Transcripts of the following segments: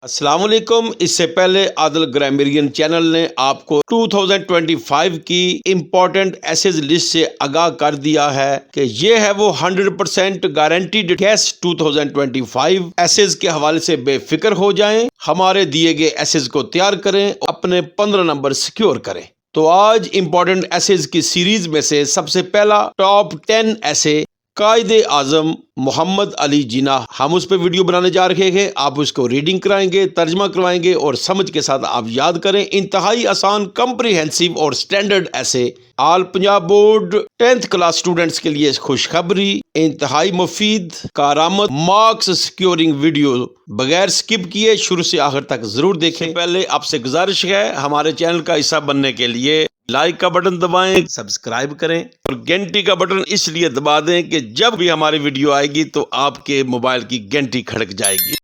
अस्सलाम वालेकुम। इससे पहले आदिल ग्रामरियन चैनल ने आपको 2025 की इम्पोर्टेंट एसेज लिस्ट से आगाह कर दिया है कि ये है वो 100% गारंटीड कैश 2025 एसेज के हवाले से बेफिक्र हो जाएं, हमारे दिए गए एसेज को तैयार करें, अपने 15 नंबर सिक्योर करें। तो आज इम्पोर्टेंट एसेज की सीरीज में से सबसे पहला टॉप 10 ऐसे कायदे आजम मोहम्मद अली जिन्ना, हम उस पर वीडियो बनाने जा रहे हैं। आप उसको रीडिंग कराएंगे, तर्जमा करवाएंगे और समझ के साथ आप याद करें। इंतहाई आसान, कम्प्रिहेंसिव और स्टैंडर्ड ऐसे all Punjab board 10th class students के लिए खुशखबरी, इंतहाई मुफीद, कारामद, मार्क्स सिक्योरिंग वीडियो बगैर स्किप किए शुरू से आखिर तक जरूर देखें। पहले आपसे गुजारिश है, हमारे चैनल का हिस्सा बनने के लिए लाइक का बटन दबाएं, सब्सक्राइब करें और घंटी का बटन इसलिए दबा दें कि जब भी हमारी वीडियो आएगी तो आपके मोबाइल की घंटी खड़क जाएगी।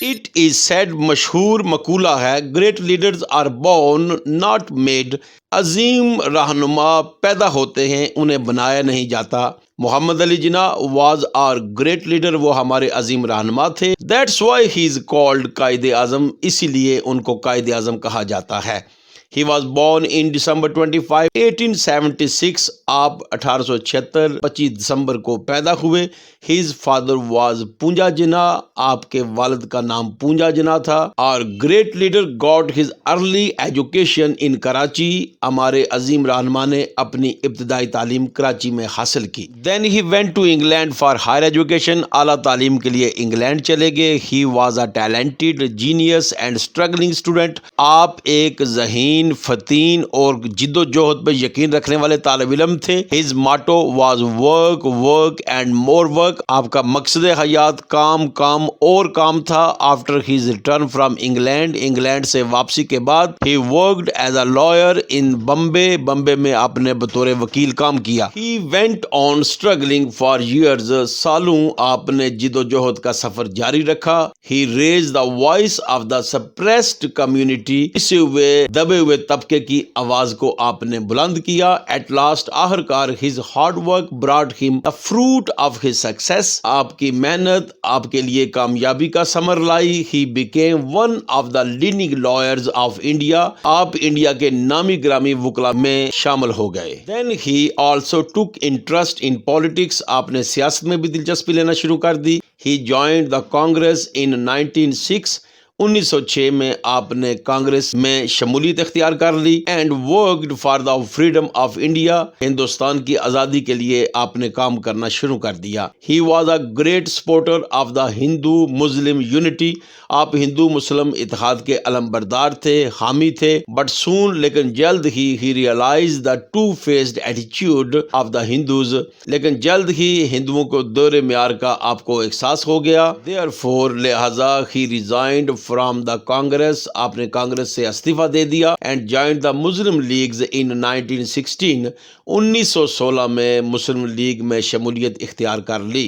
इट इज सेड, मशहूर मकूला है, great leaders are born not made. अजीम रहनुमा पैदा होते हैं, उन्हें बनाया नहीं जाता। Mohammad Ali Jinnah was our great leader, वो हमारे अजीम रहनुमा थे। That's why he is called Quaid-e Azam, इसीलिए उनको कायदे आजम कहा जाता है। He was born in December 25, 1876. आप 1876 25 दिसंबर को पैदा हुए। His father was पूंजा जिन्ना, आपके वालिद का नाम पूंजा जिन्ना था। Our great leader got his early education in Karachi, हमारे अजीम रहनुमा ने अपनी इब्तदाई तालीम कराची में हासिल की। Then he went to England for higher education, आला तालीम के लिए इंग्लैंड चले गए। He was a talented, genius and struggling student. आप एक ज़हीन, फतीन और जिद्दोजहद पर यकीन रखने वाले तालिब इल्म थे। His motto was work, work and more work. आपका मकसद हयात काम, काम और काम था। After his return from England, England से वापसी के बाद he worked as a lawyer in Bombay. Bombay में आपने बतौर वकील काम किया। He went on struggling for years. सालों आपने जिद्दोजहद का सफर जारी रखा। He raised the voice of the suppressed community. इसे हुए दबे हुए तबके की आवाज को आपने बुलंद किया। एट लास्ट, आखिरकार, his hard work brought him the fruit of his success, आपकी मेहनत आपके लिए कामयाबी का समर लाई। He became one of the leading lawyers of India, आप इंडिया के नामी ग्रामी वकला में शामिल हो गए। Then he also took interest in politics, आपने सियासत में भी दिलचस्पी लेना शुरू कर दी। He joined the Congress in 1906, 1906 में आपने कांग्रेस में शमूलियत इख्तियार कर ली। And worked for the freedom of India, Hindustan की आज़ादी के लिए आपने काम करना शुरू कर दिया। He was a great supporter of the Hindu Muslim unity, आप हिंदू मुस्लिम इत्तेहाद के अलमबरदार थे, हामी थे। बट सून, लेकिन जल्द ही realize the two faced attitude of the Hindus, लेकिन जल्द ही हिंदुओं को दोहरे म्यार का आपको एहसास हो गया। देयरफॉर, लिहाजा, he resigned from the Congress, आपने कांग्रेस से इस्तीफा दे दिया। And joined the Muslim Leagues in 1916, 1916 में मुस्लिम लीग में शमूलियत इख्तियार कर ली।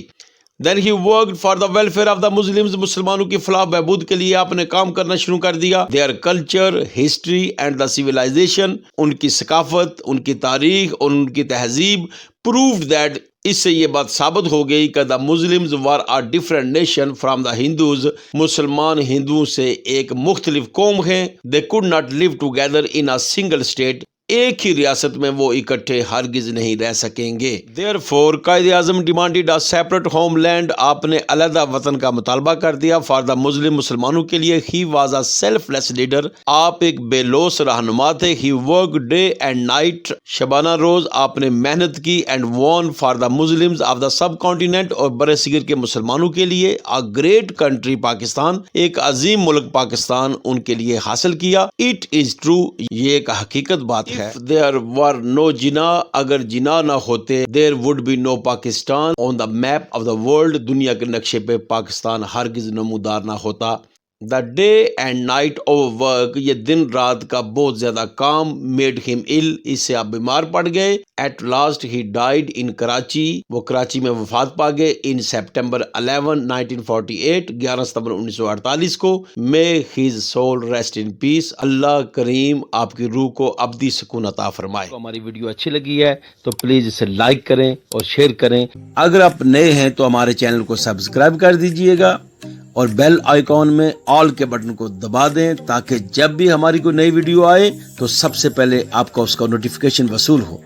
Then he worked for the welfare of the Muslims, मुसलमानों की फलाह बहबूद के लिए आपने काम करना शुरू कर दिया। Their culture, history and the civilization, उनकी सकाफत, उनकी तारीख और उनकी तहजीब प्रूव्ड दैट, इससे ये बात साबित हो गई कि the Muslims were a different nation from the Hindus, मुसलमान हिंदुओं से एक मुख्तलिफ कौम हैं। They could not live together in a single state, एक ही रियासत में वो इकट्ठे हरगिज नहीं रह सकेंगे। देयरफॉर, कायदे आजम डिमांडेड अ सेपरेट होमलैंड, आपने अलहदा वतन का मुतालबा कर दिया फॉर द मुस्लिम, मुसलमानों के लिए। He was a selfless leader, आप एक बेलोस रहनुमा थे। He work day and night, शबाना रोज आपने मेहनत की। And won for the Muslims of the subcontinent, और बरसगीर के मुसलमानों के लिए। अ ग्रेट कंट्री पाकिस्तान, एक अजीम मुल्क पाकिस्तान उनके लिए हासिल किया। इट इज ट्रू, ये एक हकीकत बात है। देयर वर नो जिन्ना, अगर जिन्ना ना होते, there would be no Pakistan on the map of the world, दुनिया के नक्शे पे पाकिस्तान हरगिज नमूदार ना होता। The day and night over work, ये दिन रात का बहुत ज्यादा काम, मेड हिम इल, इससे आप बीमार पड़ गए। At last he died in Karachi, वो कराची में वफात पा गए। इन सेप्टेम्बर 11, 1948, 11 सितंबर 1948 को। May his soul rest in peace, अल्लाह करीम आपकी रूह को अब्दी सुकून अता फरमाए। हमारी वीडियो अच्छी लगी है तो प्लीज इसे लाइक करें और शेयर करें। अगर आप नए हैं तो हमारे चैनल को सब्सक्राइब कर दीजिएगा اور بیل آئیکن میں آل کے بٹن کو دبا دیں تاکہ جب بھی ہماری کوئی نئی ویڈیو آئے تو سب سے پہلے آپ کا اس کا نوٹیفیکیشن وصول ہو۔